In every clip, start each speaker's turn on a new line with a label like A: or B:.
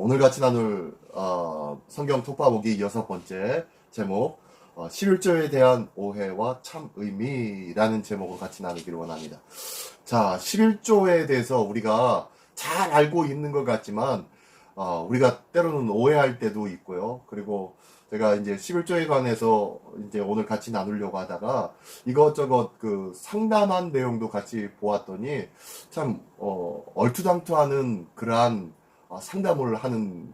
A: 오늘 같이 나눌 성경 톡파보기 6번째 제목 11조에 대한 오해와 참 의미라는 제목을 같이 나누기를 원합니다. 자, 11조에 대해서 우리가 잘 알고 있는 것 같지만 우리가 때로는 오해할 때도 있고요. 그리고 제가 이제 11조에 관해서 이제 오늘 같이 나누려고 하다가 이것저것 그 상담한 내용도 같이 보았더니 참 얼토당토하는 그러한 상담을 하는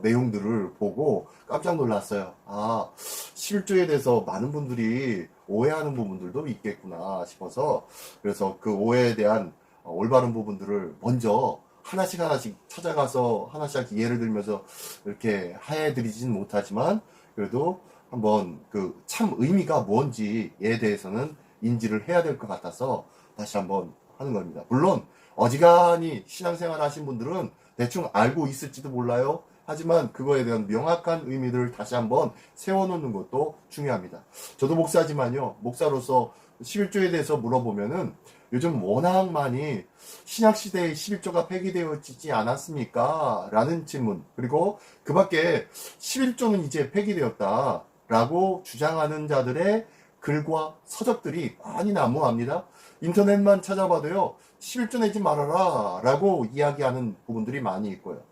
A: 내용들을 보고 깜짝 놀랐어요. 11조에 대해서 많은 분들이 오해하는 부분들도 있겠구나 싶어서, 그래서 그 오해에 대한 올바른 부분들을 먼저 하나씩 찾아가서 하나씩 예를 들면서 이렇게 해드리진 못하지만, 그래도 한번 그 참 의미가 뭔지에 대해서는 인지를 해야 될 것 같아서 다시 한번 하는 겁니다. 물론 어지간히 신앙생활 하신 분들은 대충 알고 있을지도 몰라요. 하지만 그거에 대한 명확한 의미를 다시 한번 세워놓는 것도 중요합니다. 저도 목사지만요, 목사로서 11조에 대해서 물어보면은 요즘 워낙 많이 신약시대에 11조가 폐기되어지지 않았습니까? 라는 질문, 그리고 그 밖에 11조는 이제 폐기되었다 라고 주장하는 자들의 글과 서적들이 많이 난무합니다. 인터넷만 찾아봐도요, 11조 내지 말아라 라고 이야기하는 부분들이 많이 있고요.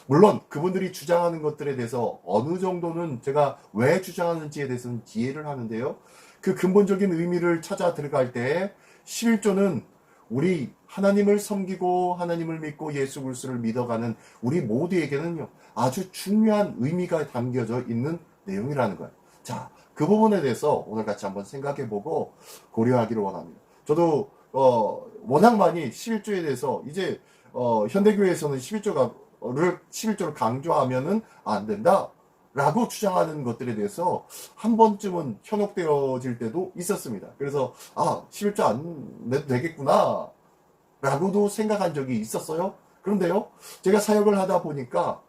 A: 물론 그분들이 주장하는 것들에 대해서 어느 정도는 제가 왜 주장하는지에 대해서는 이해를 하는데요, 그 근본적인 의미를 찾아 들어갈 때 11조는 우리 하나님을 섬기고 하나님을 믿고 예수 그리스도를 믿어가는 우리 모두에게는요, 아주 중요한 의미가 담겨져 있는 내용이라는 거예요. 자, 그 부분에 대해서 오늘 같이 한번 생각해보고 고려하기를 원합니다. 저도 워낙 많이 11조에 대해서 이제 현대교회에서는 11조를 강조하면은 안 된다 라고 주장하는 것들에 대해서 한 번쯤은 현혹되어질 때도 있었습니다. 그래서 11조 안 내도 되겠구나 라고도 생각한 적이 있었어요. 그런데요, 제가 사역을 하다 보니까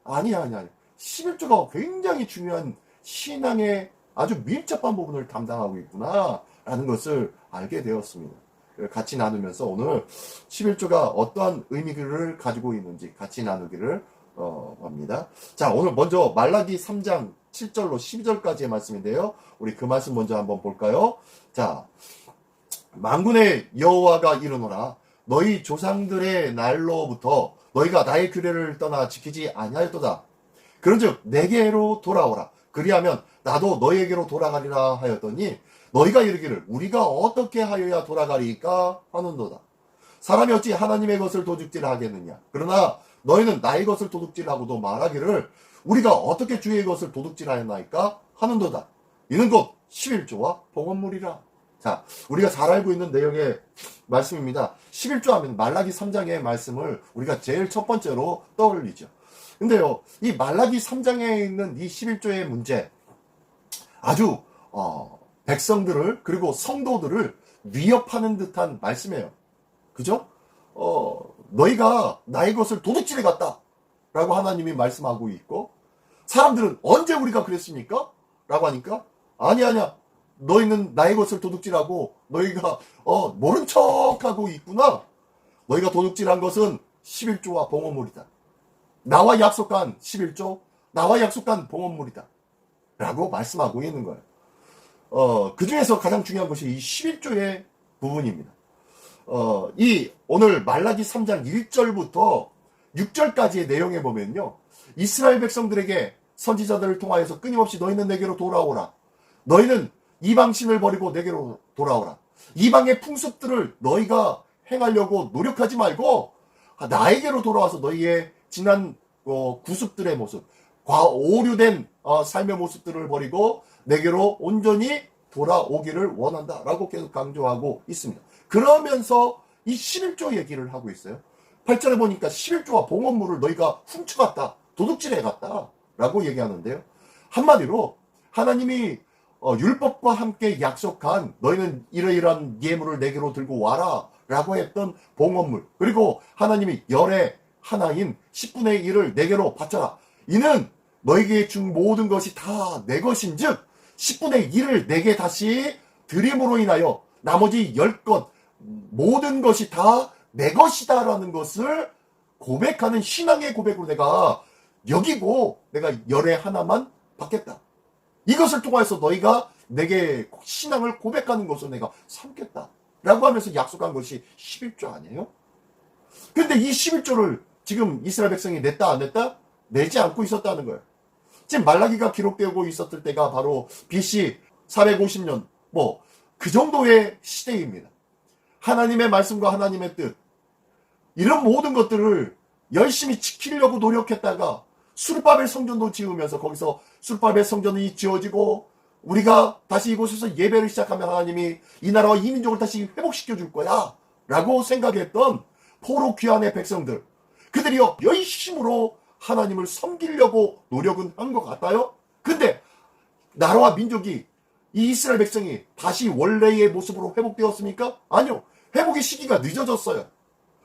A: 아니야 11조가 굉장히 중요한 신앙의 아주 밀접한 부분을 담당하고 있구나 라는 것을 알게 되었습니다. 같이 나누면서 오늘 11조가 어떠한 의미를 가지고 있는지 같이 나누기를 합니다. 자, 오늘 먼저 말라기 3장 7절로 12절까지의 말씀인데요, 우리 그 말씀 먼저 한번 볼까요? 자, 만군의 여호와가 이르노라, 너희 조상들의 날로부터 너희가 나의 규례를 떠나 지키지 아니하였도다. 그런즉 내게로 돌아오라, 그리하면 나도 너희에게로 돌아가리라 하였더니 너희가 이르기를 우리가 어떻게 하여야 돌아가리까 하는도다. 사람이 어찌 하나님의 것을 도둑질하겠느냐. 그러나 너희는 나의 것을 도둑질하고도 말하기를 우리가 어떻게 주의 것을 도둑질하였나이까 하는도다. 이는 곧 11조와 봉헌물이라. 자, 우리가 잘 알고 있는 내용의 말씀입니다. 11조 하면 말라기 3장의 말씀을 우리가 제일 첫 번째로 떠올리죠. 근데요, 이 말라기 3장에 있는 이 11조의 문제, 아주 백성들을, 그리고 성도들을 위협하는 듯한 말씀이에요. 그죠? 너희가 나의 것을 도둑질해 갔다 라고 하나님이 말씀하고 있고, 사람들은 언제 우리가 그랬습니까? 라고 하니까 아니야 너희는 나의 것을 도둑질하고 너희가 모른 척하고 있구나. 너희가 도둑질한 것은 11조와 봉헌물이다. 나와 약속한 11조, 나와 약속한 봉헌물이다 라고 말씀하고 있는 거예요. 그 중에서 가장 중요한 것이 이 11조의 부분입니다. 이 오늘 말라기 3장 1절부터 6절까지의 내용에 보면요, 이스라엘 백성들에게 선지자들을 통하여서 끊임없이 너희는 내게로 돌아오라, 너희는 이방신을 버리고 내게로 돌아오라, 이방의 풍습들을 너희가 행하려고 노력하지 말고 나에게로 돌아와서 너희의 지난 구습들의 모습, 오류된 삶의 모습들을 버리고 내게로 온전히 돌아오기를 원한다 라고 계속 강조하고 있습니다. 그러면서 이 11조 얘기를 하고 있어요. 8절에 보니까 11조와 봉헌물을 너희가 훔쳐갔다, 도둑질해갔다 라고 얘기하는데요, 한마디로 하나님이 율법과 함께 약속한 너희는 이러이러한 예물을 내게로 들고 와라 라고 했던 봉헌물, 그리고 하나님이 열의 하나인 10분의 1을 내게로 바쳐라, 이는 너희에게 준 모든 것이 다 내 것인즉 10분의 1을 내게 다시 드림으로 인하여 나머지 10것 모든 것이 다 내 것이다 라는 것을 고백하는 신앙의 고백으로 내가 여기고 내가 열애 하나만 받겠다. 이것을 통해서 너희가 내게 신앙을 고백하는 것을 내가 삼겠다. 라고 하면서 약속한 것이 11조 아니에요? 근데 이 11조를 지금 이스라엘 백성이 냈다 안 냈다? 내지 않고 있었다는 거예요. 지금 말라기가 기록되고 있었을 때가 바로 BC 450년 그 정도의 시대입니다. 하나님의 말씀과 하나님의 뜻 이런 모든 것들을 열심히 지키려고 노력했다가 수르바벨 성전도 지으면서 거기서 수르바벨 성전이 지어지고 우리가 다시 이곳에서 예배를 시작하면 하나님이 이 나라와 이 민족을 다시 회복시켜 줄 거야 라고 생각했던 포로 귀환의 백성들, 그들이요 열심으로 하나님을 섬기려고 노력은 한 것 같아요. 근데 나라와 민족이, 이 이스라엘 백성이 다시 원래의 모습으로 회복되었습니까? 아니요. 회복의 시기가 늦어졌어요.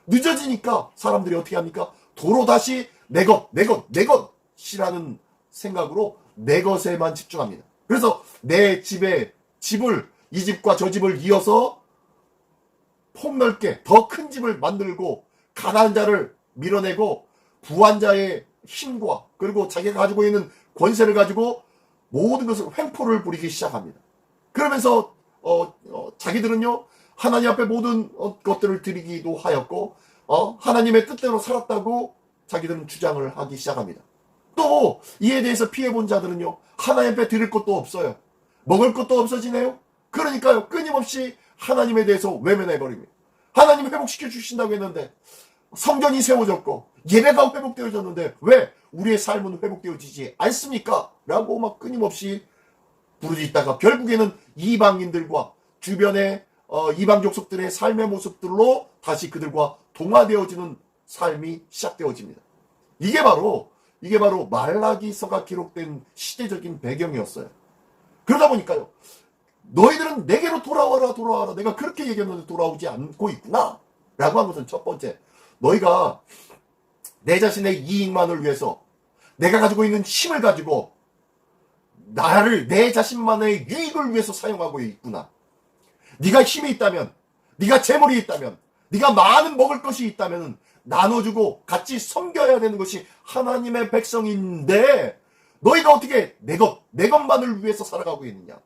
A: 늦어지니까 사람들이 어떻게 합니까? 도로 다시 내 것이라는 생각으로 내 것에만 집중합니다. 그래서 내 집에 이 집과 저 집을 이어서 폭넓게 더 큰 집을 만들고 가난한 자를 밀어내고 부한 자의 힘과 그리고 자기가 가지고 있는 권세를 가지고 모든 것을 횡포를 부리기 시작합니다. 그러면서 자기들은요 하나님 앞에 모든 것들을 드리기도 하였고 하나님의 뜻대로 살았다고 자기들은 주장을 하기 시작합니다. 또 이에 대해서 피해본 자들은요 하나님 앞에 드릴 것도 없어요. 먹을 것도 없어지네요. 그러니까요 끊임없이 하나님에 대해서 외면해버립니다. 하나님이 회복시켜 주신다고 했는데 성전이 세워졌고 예배가 회복되어졌는데 왜 우리의 삶은 회복되어지지 않습니까? 라고 막 끊임없이 부르짖다가 결국에는 이방인들과 주변의 이방 족속들의 삶의 모습들로 다시 그들과 동화되어지는 삶이 시작되어집니다. 이게 바로 말라기서가 기록된 시대적인 배경이었어요. 그러다 보니까요 너희들은 내게로 돌아와라 내가 그렇게 얘기했는데 돌아오지 않고 있구나 라고 한 것은 첫 번째, 너희가 내 자신의 이익만을 위해서 내가 가지고 있는 힘을 가지고 내 자신만의 유익을 위해서 사용하고 있구나. 네가 힘이 있다면, 네가 재물이 있다면, 네가 많은 먹을 것이 있다면 나눠주고 같이 섬겨야 되는 것이 하나님의 백성인데 너희가 어떻게 내 것만을 위해서 살아가고 있느냐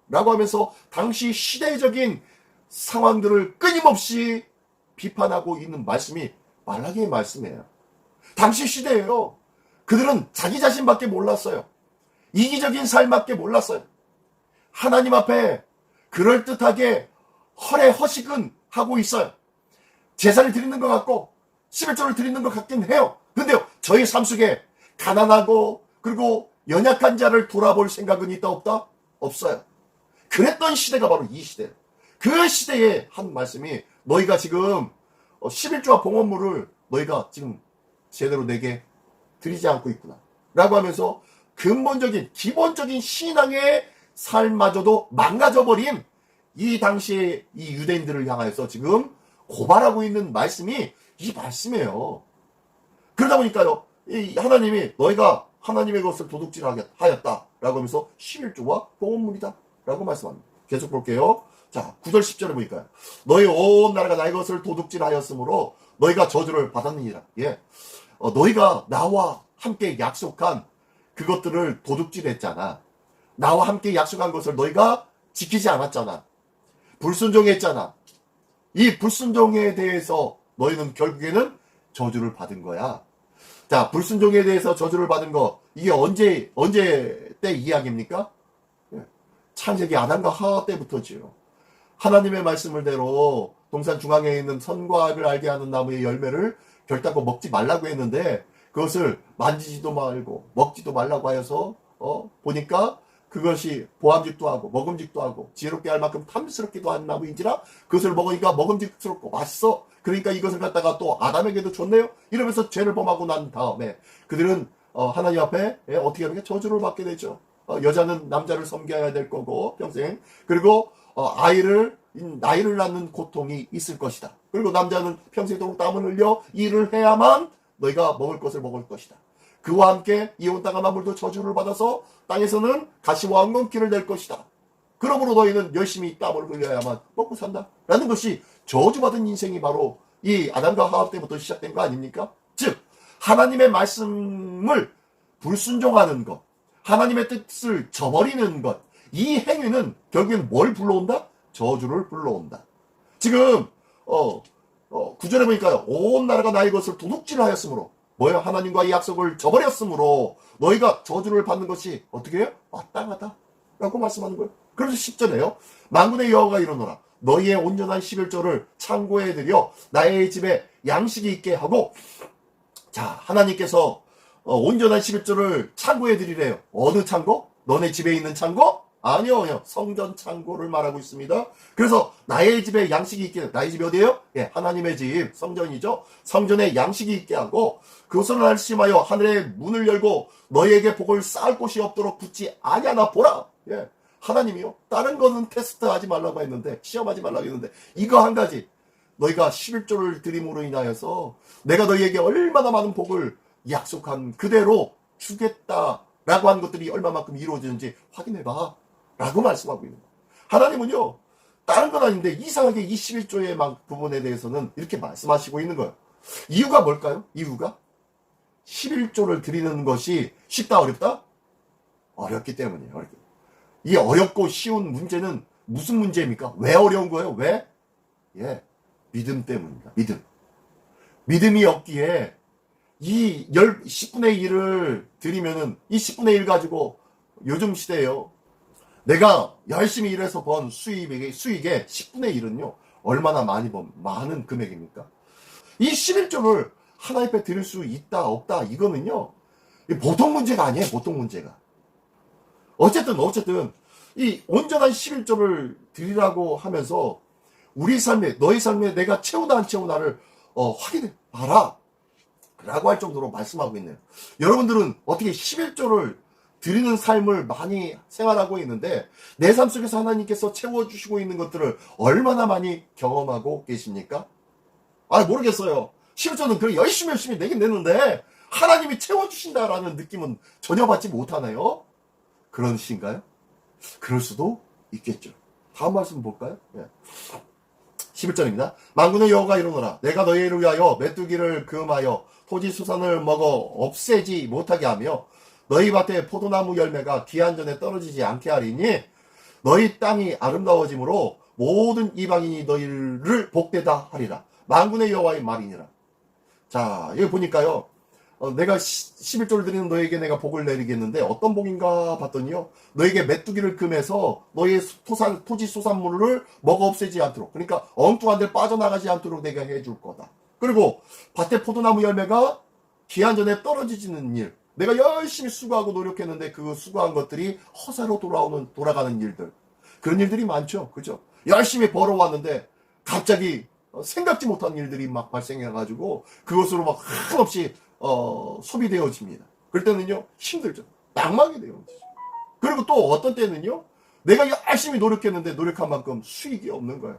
A: 라고 하면서 당시 시대적인 상황들을 끊임없이 비판하고 있는 말씀이 말라기의 말씀이에요. 당시 시대예요. 그들은 자기 자신밖에 몰랐어요. 이기적인 삶밖에 몰랐어요. 하나님 앞에 그럴듯하게 허식은 하고 있어요. 제사를 드리는 것 같고 11조를 드리는 것 같긴 해요. 근데요 저희 삶 속에 가난하고 그리고 연약한 자를 돌아볼 생각은 있다 없다? 없어요. 그랬던 시대가 바로 이 시대예요. 그 시대에 한 말씀이 너희가 지금 11조와 봉헌물을 너희가 지금 제대로 내게 드리지 않고 있구나 라고 하면서 기본적인 신앙의 삶마저도 망가져버린 이 당시에 이 유대인들을 향해서 지금 고발하고 있는 말씀이 이 말씀이에요. 그러다 보니까요 하나님이 너희가 하나님의 것을 도둑질하였다 라고 하면서 11조와 봉헌물이다 라고 말씀합니다. 계속 볼게요. 자 9절 10절에 보니까요 너희 온 나라가 나의 것을 도둑질하였으므로 너희가 저주를 받았느니라. 너희가 나와 함께 약속한 그것들을 도둑질했잖아. 나와 함께 약속한 것을 너희가 지키지 않았잖아. 불순종했잖아. 이 불순종에 대해서 너희는 결국에는 저주를 받은 거야. 자, 불순종에 대해서 저주를 받은 거 이게 언제 때 이야기입니까? 창세기 아담과 하와 때부터지요. 하나님의 말씀을대로 동산 중앙에 있는 선과 악을 알게 하는 나무의 열매를 결단코 먹지 말라고 했는데 그것을 만지지도 말고 먹지도 말라고 하여서 보니까 그것이 보암직도 하고 먹음직도 하고 지혜롭게 할 만큼 탐스럽기도 한 나무인지라 그것을 먹으니까 먹음직스럽고 맛있어. 그러니까 이것을 갖다가 또 아담에게도 줬네요. 이러면서 죄를 범하고 난 다음에 그들은 하나님 앞에 어떻게 하는 게 저주를 받게 되죠. 여자는 남자를 섬겨야 될 거고 평생. 그리고 나이를 낳는 고통이 있을 것이다. 그리고 남자는 평생도록 땀을 흘려 일을 해야만 너희가 먹을 것을 먹을 것이다. 그와 함께 이온 땅과 만물도 저주를 받아서 땅에서는 가시와 엉겅퀴를 낼 것이다. 그러므로 너희는 열심히 땀을 흘려야만 먹고 산다. 라는 것이 저주받은 인생이 바로 이 아담과 하와 때부터 시작된 거 아닙니까? 하나님의 말씀을 불순종하는 것, 하나님의 뜻을 저버리는 것, 이 행위는 결국엔 뭘 불러온다? 저주를 불러온다. 지금 9절에 보니까요. 온 나라가 나의 것을 도둑질하였으므로, 뭐예요? 하나님과의 약속을 저버렸으므로 너희가 저주를 받는 것이 어떻게 해요? 마땅하다 라고 말씀하는 거예요. 그래서 10절에요. 만군의 여호와가 이르노라. 너희의 온전한 11조를 창고에 들여 나의 집에 양식이 있게 하고, 자, 하나님께서 온전한 11조를 창고에 드리래요. 어느 창고? 너네 집에 있는 창고? 아니요. 성전 창고를 말하고 있습니다. 그래서 나의 집에 양식이 있게, 나의 집이 어디예요? 예, 하나님의 집, 성전이죠. 성전에 양식이 있게 하고, 그것을 날심하여 하늘의 문을 열고 너희에게 복을 쌓을 곳이 없도록 붙지 아니하나 보라. 예, 하나님이요. 다른 거는 테스트하지 말라고 했는데, 시험하지 말라고 했는데, 이거 한 가지. 너희가 11조를 드림으로 인하여서 내가 너희에게 얼마나 많은 복을 약속한 그대로 주겠다라고 한 것들이 얼마만큼 이루어지는지 확인해봐 라고 말씀하고 있는 거예요. 하나님은요, 다른 건 아닌데 이상하게 이 11조의 부분에 대해서는 이렇게 말씀하시고 있는 거예요. 이유가 뭘까요? 이유가 11조를 드리는 것이 쉽다 어렵다? 어렵기 때문이에요. 이 어렵고 쉬운 문제는 무슨 문제입니까? 왜 어려운 거예요? 왜? 예, 믿음 때문입니다. 믿음이 없기에 이 10분의 1을 드리면은 이 10분의 1 가지고 요즘 시대에요. 내가 열심히 일해서 번 수익의 10분의 1은요. 얼마나 많은 금액입니까? 이 11조를 하나님 앞에 드릴 수 있다 없다 이거는요. 보통 문제가 아니에요. 보통 문제가. 어쨌든 이 온전한 11조를 드리라고 하면서 우리 삶에, 너희 삶에 내가 채우나 안 채우나를 확인해 봐라 라고 할 정도로 말씀하고 있네요. 여러분들은 어떻게 11조를 드리는 삶을 많이 생활하고 있는데 내 삶 속에서 하나님께서 채워주시고 있는 것들을 얼마나 많이 경험하고 계십니까? 모르겠어요. 11조는 그렇게 열심히 내긴 냈는데 하나님이 채워주신다라는 느낌은 전혀 받지 못하나요? 그러신가요? 그럴 수도 있겠죠. 다음 말씀 볼까요? 네. 11절입니다. 만군의 여호와가 이르노라. 내가 너희를 위하여 메뚜기를 금하여 토지 수산을 먹어 없애지 못하게 하며 너희 밭에 포도나무 열매가 기한전에 떨어지지 않게 하리니 너희 땅이 아름다워짐으로 모든 이방인이 너희를 복되다 하리라. 만군의 여호와의 말이니라. 자, 여기 보니까요. 내가 11조를 드리는 너에게 내가 복을 내리겠는데 어떤 복인가 봤더니요. 너에게 메뚜기를 금해서 너의 토지 수산물을 먹어 없애지 않도록, 그러니까 엉뚱한 데 빠져나가지 않도록 내가 해줄 거다. 그리고 밭에 포도나무 열매가 기한 전에 떨어지는 일, 내가 열심히 수고하고 노력했는데 그 수고한 것들이 허사로 돌아가는 일들, 그런 일들이 많죠. 그죠? 열심히 벌어왔는데 갑자기 생각지 못한 일들이 막 발생해가지고 그것으로 막 한없이 소비되어집니다. 그럴 때는요, 힘들죠. 낭망이 되어지죠. 그리고 또 어떤 때는요, 내가 열심히 노력했는데 노력한 만큼 수익이 없는 거예요.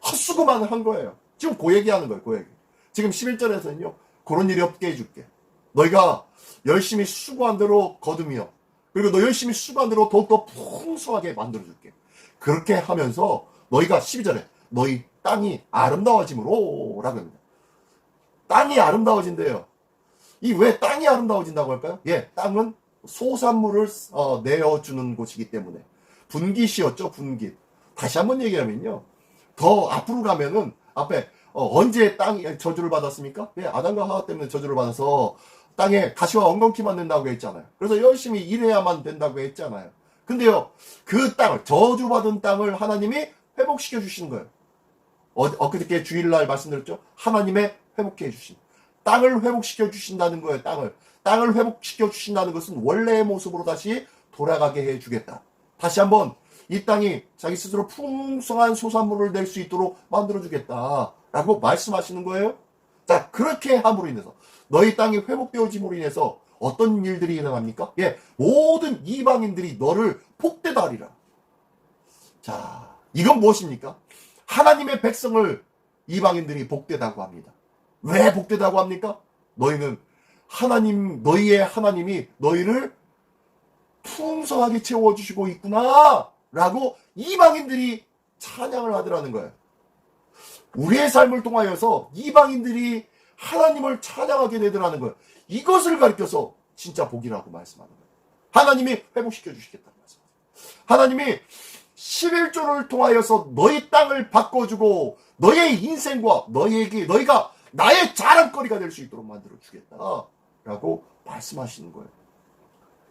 A: 헛수고만 한 거예요. 지금 그 얘기하는 거예요, 그 얘기. 지금 11절에서는요, 그런 일이 없게 해줄게. 너희가 열심히 수고한 대로 거두며, 그리고 너 열심히 수고한 대로 더욱더 풍성하게 만들어줄게. 그렇게 하면서 너희가 12절에 너희 땅이 아름다워짐으로 라고 합니다. 땅이 아름다워진대요. 이 왜 땅이 아름다워진다고 할까요? 예, 땅은 소산물을 내어주는 곳이기 때문에. 분깃이었죠, 분깃. 다시 한번 얘기하면요. 더 앞으로 가면은 앞에 언제 땅이 저주를 받았습니까? 예, 아담과 하와 때문에 저주를 받아서 땅에 가시와 엉겅퀴만 낸다고 했잖아요. 그래서 열심히 일해야만 된다고 했잖아요. 근데요, 그 땅을, 저주받은 땅을 하나님이 회복시켜 주시는 거예요. 엊그저께 주일날 말씀드렸죠? 하나님의 회복해 주신. 땅을 회복시켜 주신다는 거예요, 땅을 회복시켜 주신다는 것은 원래의 모습으로 다시 돌아가게 해 주겠다. 다시 한번 이 땅이 자기 스스로 풍성한 소산물을 낼 수 있도록 만들어 주겠다. 라고 말씀하시는 거예요. 자, 그렇게 함으로 인해서 너희 땅이 회복되어짐으로 인해서 어떤 일들이 일어납니까? 예, 모든 이방인들이 너를 복되다 하리라. 자, 이건 무엇입니까? 하나님의 백성을 이방인들이 복되다고 합니다. 왜 복되다고 합니까? 너희는 너희의 하나님이 너희를 풍성하게 채워주시고 있구나 라고 이방인들이 찬양을 하더라는 거예요. 우리의 삶을 통하여서 이방인들이 하나님을 찬양하게 되더라는 거예요. 이것을 가리켜서 진짜 복이라고 말씀하는 거예요. 하나님이 회복시켜 주시겠다는 말씀. 하나님이 11조를 통하여서 너희 땅을 바꿔주고 너의 인생과 너희가 나의 자랑거리가 될 수 있도록 만들어 주겠다라고 말씀하시는 거예요.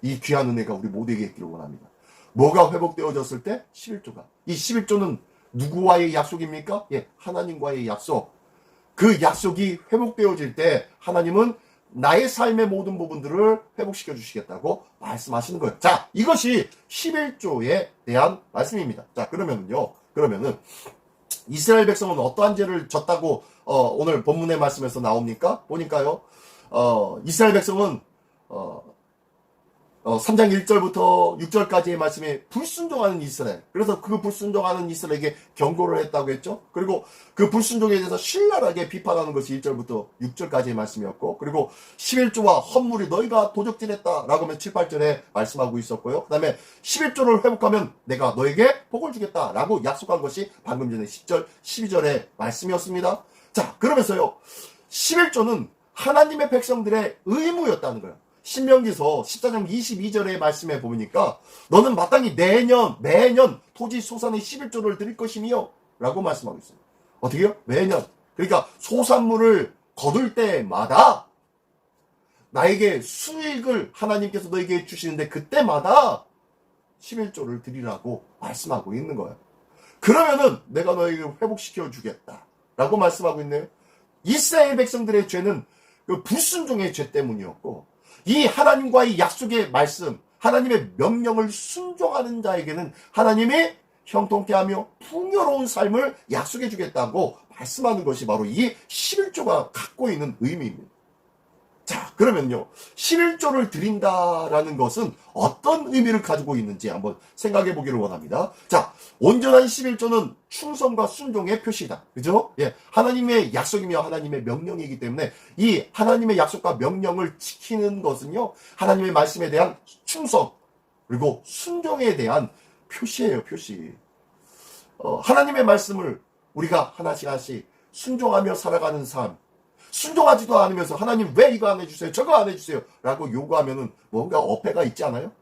A: 이 귀한 은혜가 우리 모두에게 있기를 원합니다. 뭐가 회복되어졌을 때? 11조가. 이 11조는 누구와의 약속입니까? 예, 하나님과의 약속. 그 약속이 회복되어질 때 하나님은 나의 삶의 모든 부분들을 회복시켜 주시겠다고 말씀하시는 거예요. 자, 이것이 11조에 대한 말씀입니다. 자, 그러면은 이스라엘 백성은 어떠한 죄를 졌다고 오늘 본문의 말씀에서 나옵니까? 보니까요. 이스라엘 백성은 3장 1절부터 6절까지의 말씀에 불순종하는 이스라엘. 그래서 그 불순종하는 이스라엘에게 경고를 했다고 했죠. 그리고 그 불순종에 대해서 신랄하게 비판하는 것이 1절부터 6절까지의 말씀이었고, 그리고 11조와 헌물이 너희가 도적질했다라고 하면 7, 8절에 말씀하고 있었고요. 그 다음에 11조를 회복하면 내가 너에게 복을 주겠다라고 약속한 것이 방금 전에 10절, 12절의 말씀이었습니다. 자, 그러면서요. 11조는 하나님의 백성들의 의무였다는 거예요. 신명기서 14장 22절의 말씀에 보니까 너는 마땅히 매년 토지 소산의 11조를 드릴 것이며 라고 말씀하고 있어요. 어떻게요? 매년. 그러니까 소산물을 거둘 때마다 나에게 수익을 하나님께서 너에게 주시는데 그때마다 11조를 드리라고 말씀하고 있는 거예요. 그러면은 내가 너에게 회복시켜 주겠다 라고 말씀하고 있네요. 이스라엘 백성들의 죄는 그 불순종의 죄 때문이었고, 이 하나님과의 약속의 말씀, 하나님의 명령을 순종하는 자에게는 하나님이 형통케 하며 풍요로운 삶을 약속해 주겠다고 말씀하는 것이 바로 이 11조가 갖고 있는 의미입니다. 자, 그러면요. 11조를 드린다라는 것은 어떤 의미를 가지고 있는지 한번 생각해 보기를 원합니다. 자, 온전한 11조는 충성과 순종의 표시다. 그죠? 예. 하나님의 약속이며 하나님의 명령이기 때문에 이 하나님의 약속과 명령을 지키는 것은요. 하나님의 말씀에 대한 충성, 그리고 순종에 대한 표시예요, 표시. 하나님의 말씀을 우리가 하나씩 순종하며 살아가는 삶. 순종하지도 않으면서 하나님 왜 이거 안 해주세요? 저거 안 해주세요? 라고 요구하면은 뭔가 어폐가 있지 않아요?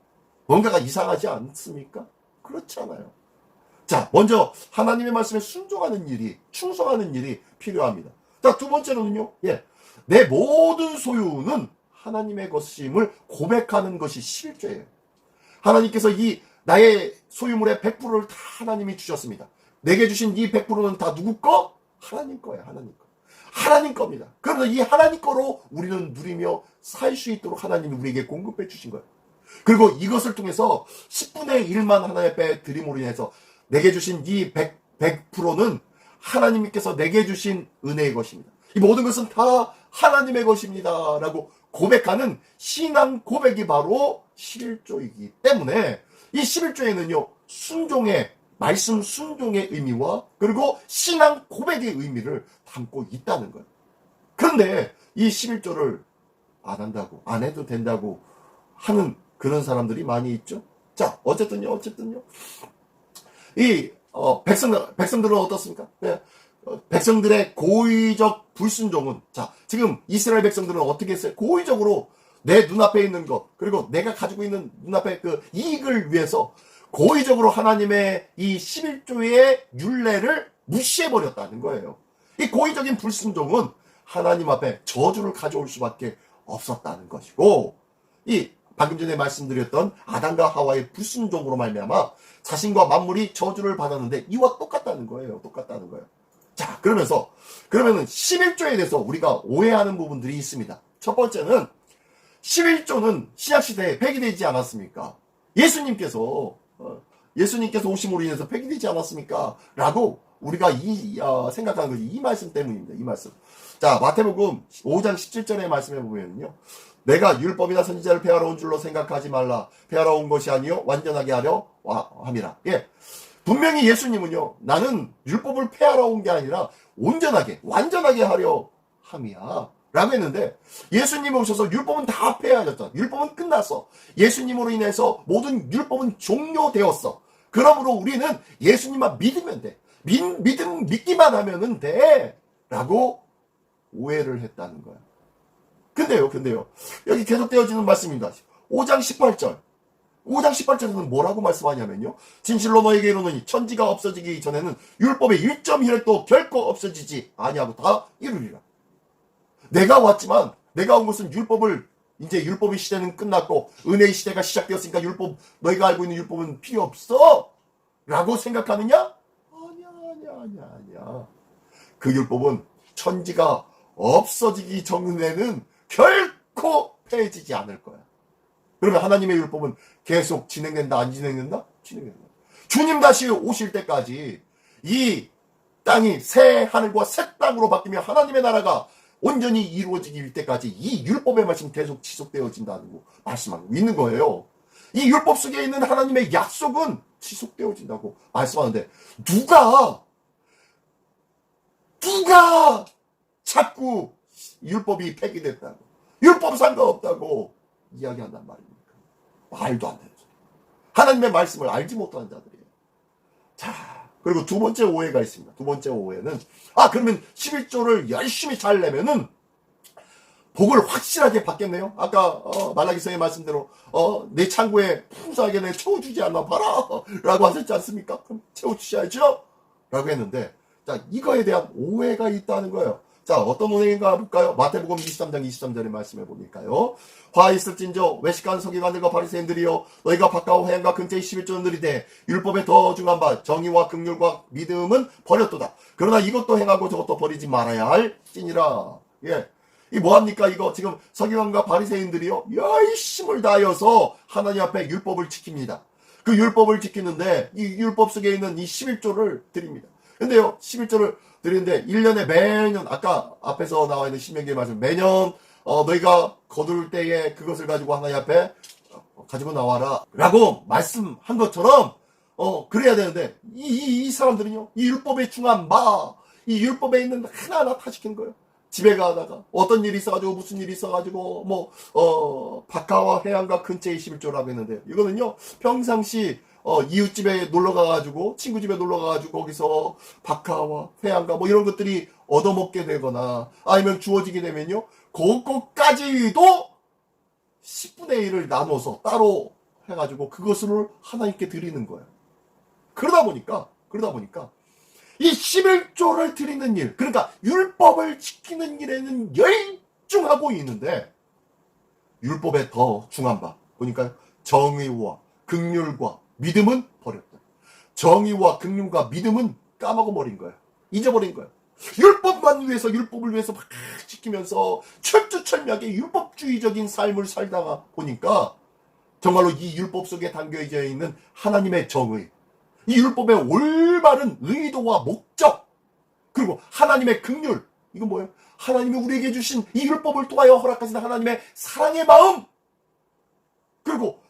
A: 뭔가가 이상하지 않습니까? 그렇지 않아요. 자, 먼저 하나님의 말씀에 순종하는 일이, 충성하는 일이 필요합니다. 자, 두 번째로는요. 예, 내 모든 소유는 하나님의 것임을 고백하는 것이 11조예요. 하나님께서 이 나의 소유물의 100%를 다 하나님이 주셨습니다. 내게 주신 이 100%는 다 누구 거? 하나님 거예요. 하나님 거. 하나님 겁니다. 그래서 이 하나님 거로 우리는 누리며 살 수 있도록 하나님이 우리에게 공급해 주신 거예요. 그리고 이것을 통해서 10분의 1만 하나님의 드림으로 인해서 내게 주신 이 100%는 하나님께서 내게 주신 은혜의 것입니다. 이 모든 것은 다 하나님의 것입니다. 라고 고백하는 신앙 고백이 바로 11조이기 때문에 이 11조에는요. 순종의 말씀 순종의 의미와 그리고 신앙 고백의 의미를 담고 있다는 거예요. 그런데 이 11조를 안 한다고, 안 해도 된다고 하는 그런 사람들이 많이 있죠. 자, 어쨌든요. 이 백성들은 어떻습니까? 네. 백성들의 고의적 불순종은, 자, 지금 이스라엘 백성들은 어떻게 했어요? 고의적으로 내 눈앞에 있는 것, 그리고 내가 가지고 있는 눈앞에 그 이익을 위해서 고의적으로 하나님의 이 11조의 율례를 무시해버렸다는 거예요. 이 고의적인 불순종은 하나님 앞에 저주를 가져올 수밖에 없었다는 것이고, 이 방금 전에 말씀드렸던 아담과 하와의 불순종으로 말미암아 자신과 만물이 저주를 받았는데 이와 똑같다는 거예요. 자, 그러면은 11조에 대해서 우리가 오해하는 부분들이 있습니다. 첫 번째는 11조는 신약시대에 폐기되지 않았습니까? 예수님께서 오심으로 인해서 폐기되지 않았습니까? 라고 우리가 생각하는 것이 이 말씀 때문입니다. 이 말씀. 자, 마태복음 5장 17절의 말씀에 보면요. 내가 율법이나 선지자를 폐하러 온 줄로 생각하지 말라. 폐하러 온 것이 아니요 완전하게 하려 함이라. 예. 분명히 예수님은요. 나는 율법을 폐하러 온 게 아니라 온전하게, 완전하게 하려 함이야. 라고 했는데 예수님이 오셔서 율법은 다 폐하였다. 율법은 끝났어. 예수님으로 인해서 모든 율법은 종료되었어. 그러므로 우리는 예수님만 믿으면 돼. 믿기만 하면은 돼. 라고 오해를 했다는 거야. 근데요. 여기 계속되어지는 말씀입니다. 5장 18절. 5장 18절에는 뭐라고 말씀하냐면요. 진실로 너에게 이르노니 천지가 없어지기 전에는 율법의 1.1도 결코 없어지지 아니하고 다 이루리라. 내가 왔지만 내가 온 것은 이제 율법의 시대는 끝났고 은혜의 시대가 시작되었으니까 너희가 알고 있는 율법은 필요 없어 라고 생각하느냐? 아니야. 그 율법은 천지가 없어지기 전에는 결코 폐해지지 않을 거야. 그러면 하나님의 율법은 계속 진행된다, 안 진행된다? 진행된다. 주님 다시 오실 때까지 이 땅이 새 하늘과 새 땅으로 바뀌며 하나님의 나라가 온전히 이루어지길 때까지 이 율법의 말씀 계속 지속되어진다는 거 말씀하고 있는 거예요. 이 율법 속에 있는 하나님의 약속은 지속되어진다고 말씀하는데 누가 자꾸 율법이 폐기됐다고 율법 상관없다고 이야기한단 말입니까? 말도 안 되는 소리. 하나님의 말씀을 알지 못하는 자들이에요. 자, 그리고 두 번째 오해가 있습니다. 두 번째 오해는 그러면 11조를 열심히 잘 내면은 복을 확실하게 받겠네요. 아까 말라기서의 말씀대로 내 창고에 풍성하게 내 채워주지 않나 봐라 라고 하셨지 않습니까? 그럼 채워주셔야죠 라고 했는데 자, 이거에 대한 오해가 있다는 거예요. 자, 어떤 오해인가 볼까요? 마태복음 23장 23절의 말씀해 보니까요. 화 있을진저 외식한 서기관들과 바리새인들이여 너희가 바깥과 회양과 근처의 11조는 느리되 율법에 더 중한 바 정의와 긍휼과 믿음은 버렸도다. 그러나 이것도 행하고 저것도 버리지 말아야 할지니라. 예. 이 뭐합니까? 이거 지금 서기관과 바리새인들이요 열심을 다하여서 하나님 앞에 율법을 지킵니다. 그 율법을 지키는데 이 율법 속에 있는 이 11조를 드립니다. 근데요 11조를 드리는데 1년에 매년 아까 앞에서 나와 있는 신명기의 말씀 매년 너희가 거둘 때에 그것을 가지고 하나님 앞에 가지고 나와라 라고 말씀한 것처럼 그래야 되는데 이 사람들은요 이 율법에 중한 이 율법에 있는 하나하나 다 지키는 거예요. 집에 가다가 어떤 일이 있어가지고 무슨 일이 있어가지고 바카와 해안가 근처에 21조라고 했는데 이거는요 평상시 이웃집에 놀러가가지고 친구 집에 놀러가가지고 거기서 바카와 회양가 이런 것들이 얻어먹게 되거나 아니면 주어지게 되면요 그것까지도 10분의 1을 나눠서 따로 해가지고 그것을 하나님께 드리는 거예요. 그러다 보니까 이 11조를 드리는 일, 그러니까 율법을 지키는 일에는 열중하고 있는데 율법에 더 중한 바 보니까 정의와 긍휼과 믿음은 버렸다. 정의와 긍휼과 믿음은 까먹어버린 거야. 잊어버린 거야. 율법을 위해서 막 지키면서 철두철미하게 율법주의적인 삶을 살다가 보니까 정말로 이 율법 속에 담겨져 있는 하나님의 정의, 이 율법의 올바른 의도와 목적, 그리고 하나님의 긍휼, 이건 뭐예요? 하나님이 우리에게 주신 이 율법을 통하여 허락하신 하나님의 사랑의 마음, 그리고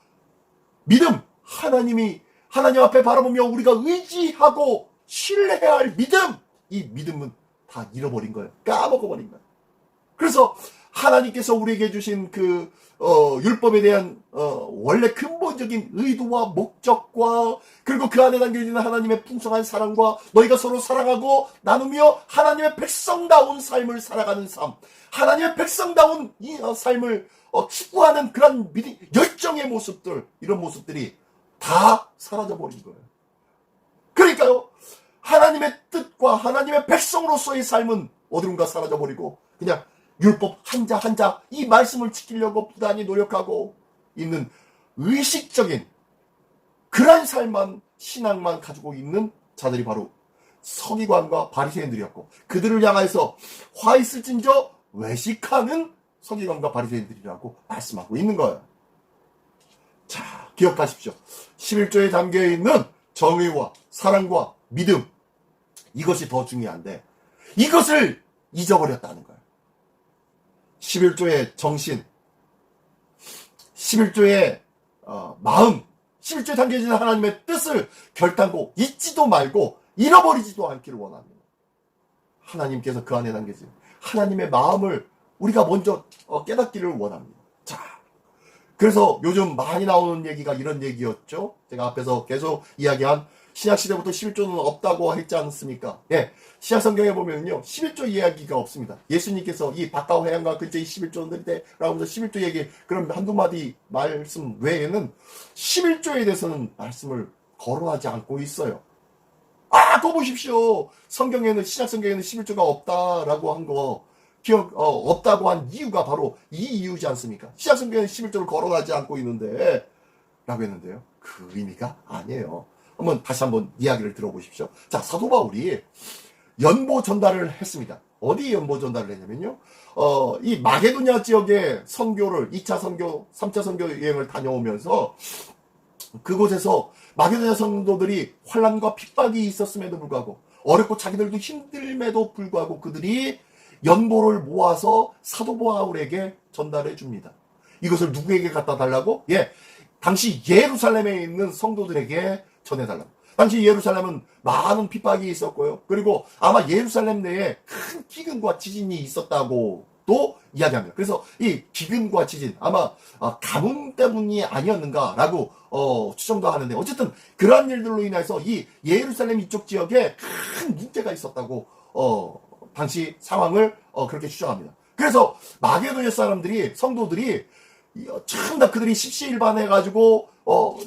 A: 믿음, 하나님 앞에 바라보며 우리가 의지하고 신뢰해야 할 믿음, 이 믿음은 다 잃어버린 거예요. 까먹어버린 거예요. 그래서 하나님께서 우리에게 주신 그 율법에 대한 원래 근본적인 의도와 목적과 그리고 그 안에 담겨있는 하나님의 풍성한 사랑과 너희가 서로 사랑하고 나누며 하나님의 백성다운 삶을 살아가는 삶, 하나님의 백성다운 이 삶을 추구하는 그런 열정의 모습들, 이런 모습들이 다 사라져버린 거예요. 그러니까요 하나님의 뜻과 하나님의 백성으로서의 삶은 어디론가 사라져버리고 그냥 율법 한자 한자 이 말씀을 지키려고 부단히 노력하고 있는 의식적인 그런 삶만 신앙만 가지고 있는 자들이 바로 서기관과 바리새인들이었고 그들을 향해서 화 있을진저 외식하는 서기관과 바리새인들이라고 말씀하고 있는 거예요. 자, 기억하십시오. 11조에 담겨있는 정의와 사랑과 믿음, 이것이 더 중요한데 이것을 잊어버렸다는 거예요. 11조의 정신, 11조의 마음, 11조에 담겨있는 하나님의 뜻을 결단코 잊지도 말고 잃어버리지도 않기를 원합니다. 하나님께서 그 안에 담겨진 하나님의 마음을 우리가 먼저 깨닫기를 원합니다. 자, 그래서 요즘 많이 나오는 얘기가 이런 얘기였죠. 제가 앞에서 계속 이야기한 신약시대부터 11조는 없다고 했지 않습니까? 예. 신약성경에 보면요. 11조 이야기가 없습니다. 예수님께서 이 바깥 해안과 근처에 11조인데 라고 해서 11조 얘기 그럼 한두 마디 말씀 외에는 11조에 대해서는 말씀을 거론하지 않고 있어요. 그거 보십시오. 성경에는 신약성경에는 11조가 없다라고 한 거 없다고 한 이유가 바로 이 이유지 않습니까? 신약성경에는 11조를 거론하지 않고 있는데 라고 했는데요. 그 의미가 아니에요. 다시 한번 이야기를 들어보십시오. 자, 사도 바울이 연보 전달을 했습니다. 어디 연보 전달을 했냐면요. 이 마게도냐 지역의 선교를 2차 선교, 3차 선교 여행을 다녀오면서 그곳에서 마게도냐 성도들이 환난과 핍박이 있었음에도 불구하고 어렵고 자기들도 힘듦에도 불구하고 그들이 연보를 모아서 사도 바울에게 전달해 줍니다. 이것을 누구에게 갖다 달라고? 예, 당시 예루살렘에 있는 성도들에게 전해달라고. 당시 예루살렘은 많은 핍박이 있었고요. 그리고 아마 예루살렘 내에 큰 기근과 지진이 있었다고도 이야기합니다. 그래서 이 기근과 지진 아마 가뭄 때문이 아니었는가라고 추정도 하는데 어쨌든 그러한 일들로 인해서 이 예루살렘 이쪽 지역에 큰 문제가 있었다고 당시 상황을 그렇게 추정합니다. 그래서 마게도냐 사람들이 성도들이 참 다 그들이 십시일반해가지고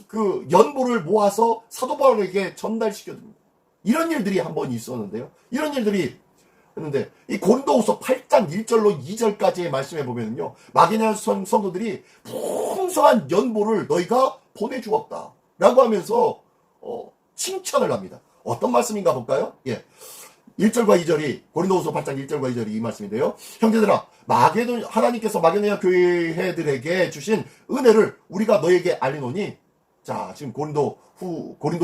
A: 그 연보를 모아서 사도 바울에게 전달시켜줍니다. 이런 일들이 한 번 있었는데요. 이런 일들이 했는데 이 고린도후서 8장 1절로 2절까지의 말씀에 보면요, 마게도냐 성도들이 풍성한 연보를 너희가 보내주었다 라고 하면서 칭찬을 합니다. 어떤 말씀인가 볼까요? 예. 1절과 2절이 고린도후서 8장 1절과 2절이 이 말씀인데요. 형제들아, 하나님께서 마게도냐 교회들에게 주신 은혜를 우리가 너에게 알리노니, 자, 지금 고린도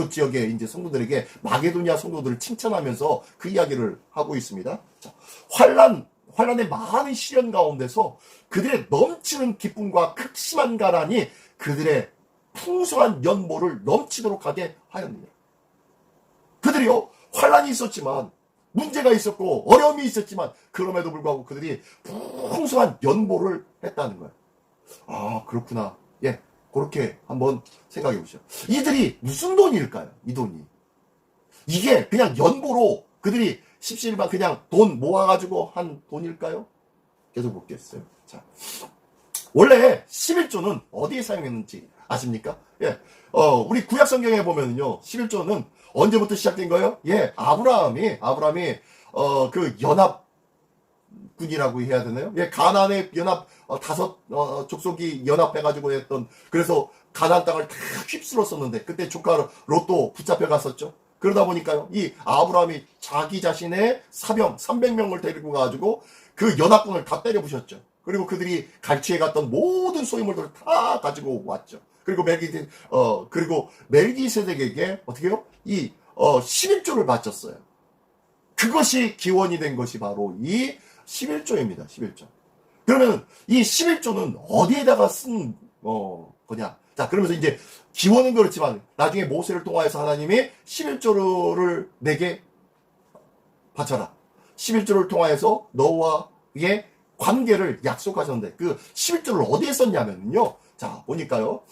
A: 지역의 이제 성도들에게 마게도냐 성도들을 칭찬하면서 그 이야기를 하고 있습니다. 자, 환란의 많은 시련 가운데서 그들의 넘치는 기쁨과 극심한 가란이 그들의 풍성한 연보를 넘치도록 하게 하였느니라. 그들이요, 환란이 있었지만 문제가 있었고 어려움이 있었지만 그럼에도 불구하고 그들이 풍성한 연보를 했다는 거예요. 그렇구나. 예, 그렇게 한번 생각해 보시죠. 이들이 무슨 돈일까요? 이 돈이. 이게 그냥 연보로 그들이 십시일반 그냥 돈 모아가지고 한 돈일까요? 계속 보겠어요. 자, 원래 11조는 어디에 사용했는지 아십니까? 예, 우리 구약 성경에 보면요, 11조는 언제부터 시작된 거예요? 예, 아브라함이 그 연합군이라고 해야 되나요? 예, 가나안의 연합 다섯 족속이 연합해가지고 했던, 그래서 가나안 땅을 다 휩쓸었었는데 그때 조카 롯도 붙잡혀 갔었죠. 그러다 보니까요, 이 아브라함이 자기 자신의 사병 300명을 데리고 가가지고 그 연합군을 다 때려 부셨죠. 그리고 그들이 갈취해 갔던 모든 소유물들을 다 가지고 왔죠. 그리고 멜기세덱에게 어떻게요? 이 11조를 바쳤어요. 그것이 기원이 된 것이 바로 이 11조입니다. 11조. 그러면 이 11조는 어디에다가 쓴 거냐? 자, 그러면서 이제 기원은 그렇지만 나중에 모세를 통하여서 하나님이 11조를 내게 바쳐라. 11조를 통하여서 너와의 관계를 약속하셨는데 그 11조를 어디에 썼냐면요. 자, 보니까요.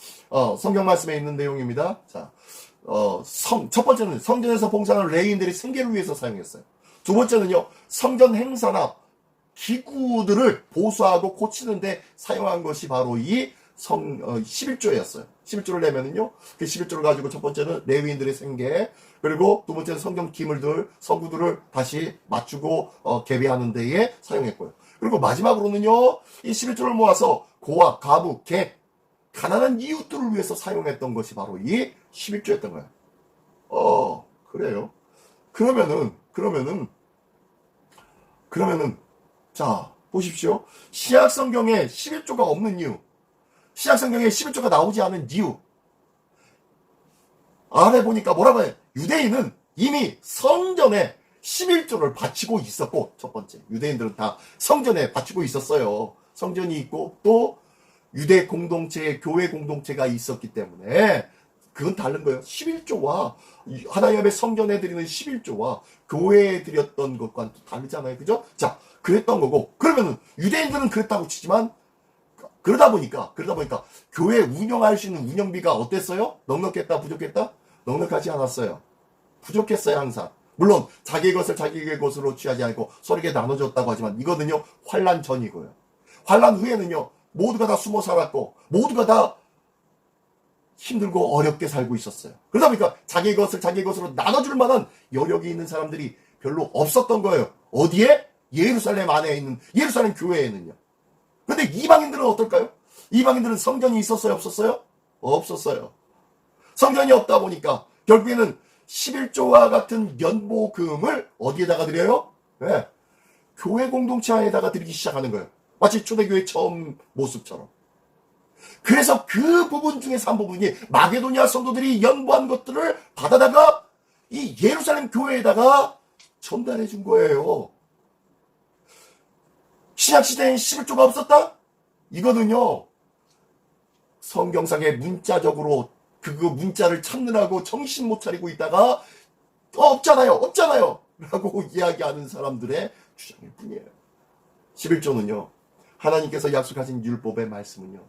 A: 성경 말씀에 있는 내용입니다. 자, 첫 번째는 성전에서 봉사하는 레위인들이 생계를 위해서 사용했어요. 두 번째는요, 성전 행사나 기구들을 보수하고 고치는데 사용한 것이 바로 이 11조였어요. 11조를 내면은요, 그 11조를 가지고 첫 번째는 레위인들의 생계, 그리고 두 번째는 성경 기물들, 성구들을 다시 맞추고 계배하는 데에 사용했고요. 그리고 마지막으로는요, 이 11조를 모아서 고아, 가부, 객, 가난한 이웃들을 위해서 사용했던 것이 바로 이 11조였던 거예요. 그래요. 그러면은, 자, 보십시오. 신약 성경에 11조가 없는 이유, 신약 성경에 11조가 나오지 않은 이유, 아래 보니까 뭐라고 해요? 유대인은 이미 성전에 11조를 바치고 있었고, 첫 번째. 유대인들은 다 성전에 바치고 있었어요. 성전이 있고, 또 유대 공동체, 교회 공동체가 있었기 때문에, 그건 다른 거예요. 11조와, 하나님의 성전에 드리는 11조와 교회에 드렸던 것과는 또 다르잖아요. 그죠? 자, 그랬던 거고, 그러면은, 유대인들은 그랬다고 치지만, 그러다 보니까, 교회 운영할 수 있는 운영비가 어땠어요? 넉넉했다, 부족했다? 넉넉하지 않았어요. 부족했어요. 항상. 물론 자기의 것을 자기의 것으로 취하지 않고 서로에게 나눠줬다고 하지만 이거는요 환난 전이고요. 환난 후에는요 모두가 다 숨어 살았고 모두가 다 힘들고 어렵게 살고 있었어요. 그러다 보니까 자기의 것을 자기의 것으로 나눠줄 만한 여력이 있는 사람들이 별로 없었던 거예요. 어디에? 예루살렘 안에 있는 예루살렘 교회에는요. 근데 이방인들은 어떨까요? 이방인들은 성전이 있었어요? 없었어요? 없었어요. 성전이 없다 보니까 결국에는 11조와 같은 연보금을 어디에다가 드려요? 네. 교회 공동체 안에다가 드리기 시작하는 거예요. 마치 초대교회 처음 모습처럼. 그래서 그 부분 중에서 한 부분이 마게도니아 성도들이 연보한 것들을 받아다가 이 예루살렘 교회에다가 전달해 준 거예요. 신약시대엔 11조가 없었다? 이거는요 성경상에 문자적으로 그 문자를 찾느라고 정신 못 차리고 있다가 없잖아요 라고 이야기하는 사람들의 주장일 뿐이에요. 11조는요 하나님께서 약속하신 율법의 말씀은요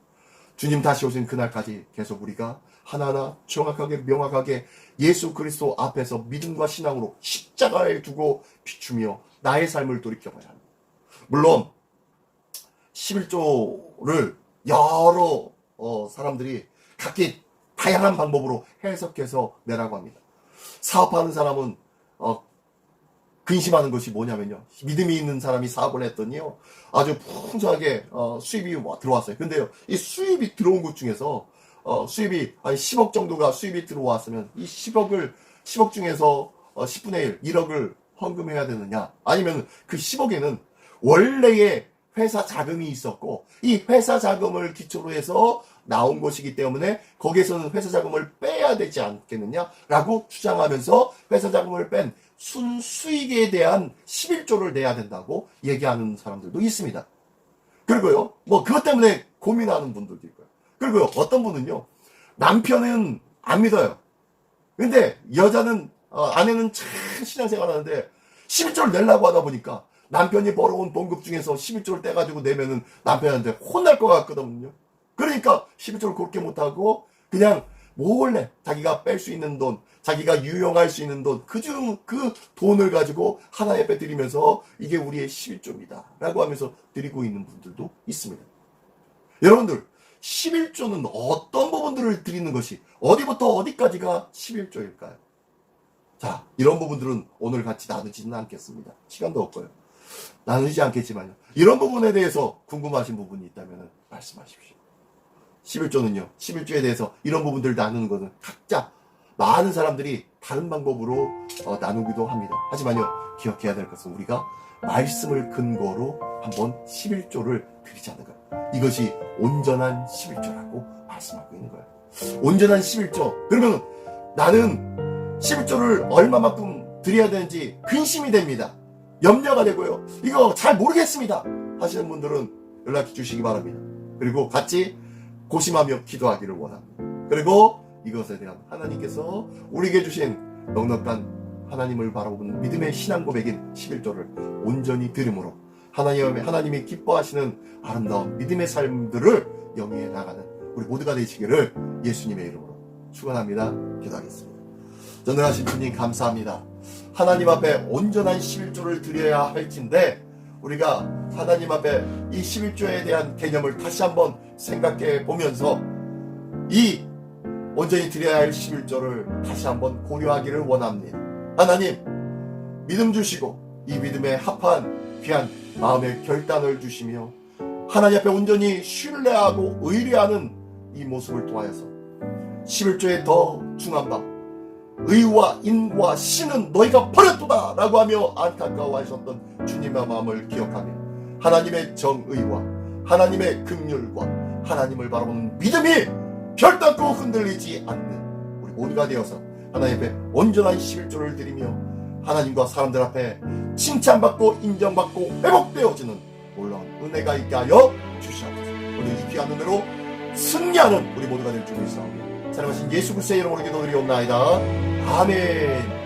A: 주님 다시 오신 그날까지 계속 우리가 하나하나 정확하게 명확하게 예수 그리스도 앞에서 믿음과 신앙으로 십자가에 두고 비추며 나의 삶을 돌이켜봐야 합니다. 물론 11조를 여러 사람들이 각기 다양한 방법으로 해석해서 내라고 합니다. 사업하는 사람은 근심하는 것이 뭐냐면요. 믿음이 있는 사람이 사업을 했더니요. 아주 풍성하게 수입이 들어왔어요. 근데요. 이 수입이 들어온 것 중에서 수입이 한 10억 정도가 수입이 들어왔으면 이 10억 중에서 10분의 1, 1억을 헌금해야 되느냐. 아니면 그 10억에는 원래의 회사 자금이 있었고 이 회사 자금을 기초로 해서 나온 것이기 때문에 거기에서는 회사 자금을 빼야 되지 않겠느냐라고 주장하면서 회사 자금을 뺀 순수익에 대한 11조를 내야 된다고 얘기하는 사람들도 있습니다. 그리고요, 그것 때문에 고민하는 분들도 있고요. 그리고요, 어떤 분은요, 남편은 안 믿어요. 근데 여자는, 아내는 참 신앙생활 하는데 11조를 내려고 하다 보니까 남편이 벌어온 봉급 중에서 11조를 떼가지고 내면은 남편한테 혼날 것 같거든요. 그러니까 11조를 그렇게 못하고 그냥 몰래 자기가 뺄 수 있는 돈, 자기가 유용할 수 있는 돈, 그 돈을 가지고 하나 예배 드리면서 이게 우리의 11조입니다. 라고 하면서 드리고 있는 분들도 있습니다. 여러분들, 11조는 어떤 부분들을 드리는 것이 어디부터 어디까지가 11조일까요? 자, 이런 부분들은 오늘 같이 나누지는 않겠습니다. 시간도 없고요. 나누지 않겠지만요. 이런 부분에 대해서 궁금하신 부분이 있다면 말씀하십시오. 11조는요. 11조에 대해서 이런 부분들을 나누는 것은 각자 많은 사람들이 다른 방법으로 나누기도 합니다. 하지만요. 기억해야 될 것은 우리가 말씀을 근거로 한번 11조를 드리자는 거예요. 이것이 온전한 11조라고 말씀하고 있는 거예요. 온전한 11조. 그러면 나는 11조를 얼마만큼 드려야 되는지 근심이 됩니다. 염려가 되고요. 이거 잘 모르겠습니다. 하시는 분들은 연락 주시기 바랍니다. 그리고 같이 고심하며 기도하기를 원합니다. 그리고 이것에 대한 하나님께서 우리에게 주신 넉넉한 하나님을 바라보는 믿음의 신앙 고백인 11조를 온전히 들음으로 하나님이 기뻐하시는 아름다운 믿음의 삶들을 영위해 나가는 우리 모두가 되시기를 예수님의 이름으로 축원합니다. 기도하겠습니다. 전능하신 주님 감사합니다. 하나님 앞에 온전한 11조를 드려야 할진데 우리가 하나님 앞에 이 11조에 대한 개념을 다시 한번 생각해 보면서 이 온전히 드려야 할 11조를 다시 한번 고려하기를 원합니다. 하나님 믿음 주시고 이 믿음에 합한 귀한 마음의 결단을 주시며 하나님 앞에 온전히 신뢰하고 의뢰하는 이 모습을 통하여서 11조에 더 중한 바 의와 인과 신은 너희가 버렸도다 라고 하며 안타까워하셨던 주님의 마음을 기억하며 하나님의 정의와 하나님의 긍휼과 하나님을 바라보는 믿음이 별단코 흔들리지 않는 우리 모두가 되어서 하나님 앞에 온전한 11조를 드리며 하나님과 사람들 앞에 칭찬받고 인정받고 회복되어지는 놀라운 은혜가 있게 하여 주시옵소서. 오늘 이 귀한 은혜로 승리하는 우리 모두가 될 줄 믿사오며 사랑하신 예수 그리스도의 이름으로 기도드리옵나이다. 아멘.